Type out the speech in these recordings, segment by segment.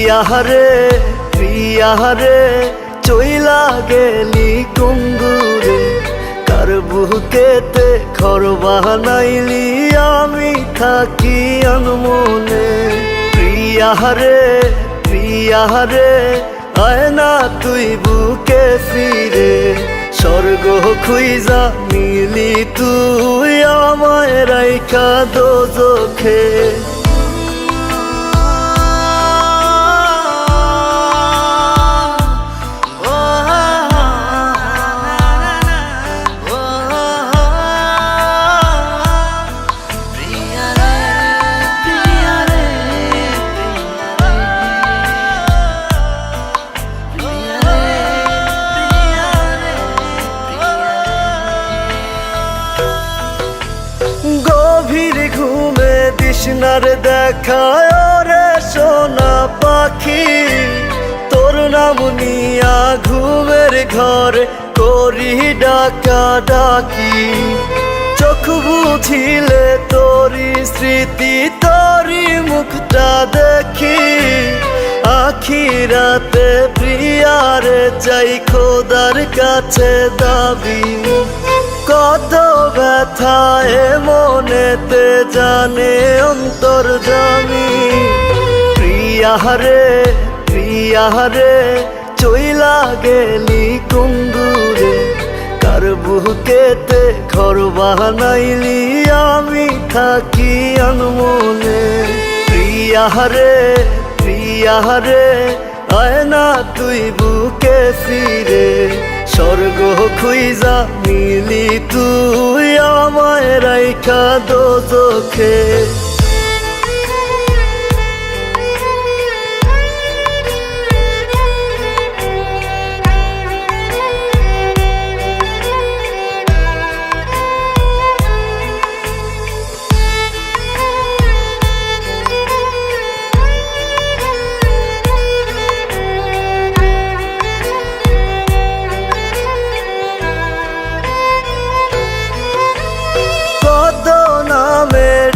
প্রিয়ারে প্রিয়ারে চইলা গেলি কুঙ্গুরে কার বুকেতে ঘর বানাইলি আমি থাকি আনমনে। প্রিয়ারে প্রিয়ারে আয় না তুই বুকে ফিরে স্বর্গ খুইজা মিলি তুই আমায় রাইখা দোজখে। গভীর ঘুমে দিশনার দেখায় রে সোনা পাখি তোর নাম নিয়া ঘুমের ঘরে করি ডাকা ডাকি। চোখ বুঝিলে তোরি স্মৃতি তোরি মুখটা দেখি আখি রাতে প্রিয়ারে চাই খোদার কাছে দাবি। কত ব্যথায় মনেতে জানে অন্তর্যামী। প্রিয়ারে প্রিয়ারে চইলা গেলি কুঙ্গুরে কার বুকেতে ঘর বানাইলি আমি থাকি আনমনে। প্রিয়ারে প্রিয়ারে আয় না তুই বুকে ফিরে স্বর্গ খুইজা মিলি তুই আমায় রাইখা দোজখে।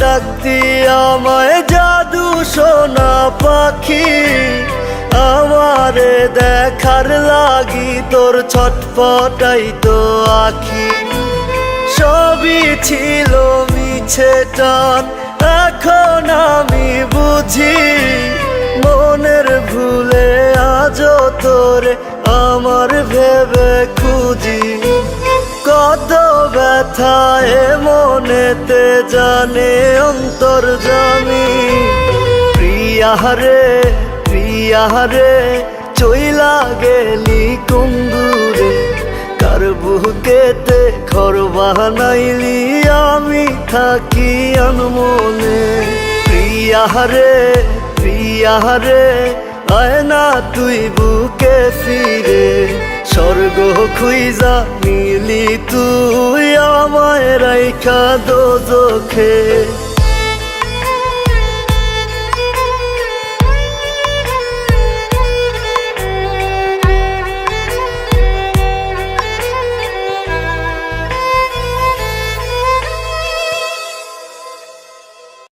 ডাকতি আমায় জাদু সোনা পাখি আমারে দেখার লাগি তোর ছটপটাই তো আখি। সবই ছিল মিছে টান এখন আমি বুঝি মনের ভুলে আজও তোরে আমার ভেবে খুঁজি। কত ব্যথায় মনেতে জানে অন্তর্যামী। প্রিয়ারে প্রিয়ারে চইলা গেলি কুঙ্গুরে কার বুকেতে ঘর বানাইলি আমি থাকি আনমনে। প্রিয়ারে প্রিয়ারে আয় না তুই বুকে ফিরে স্বর্গ খুইজা মিলি তুই আমায় রাইখা দোজখে।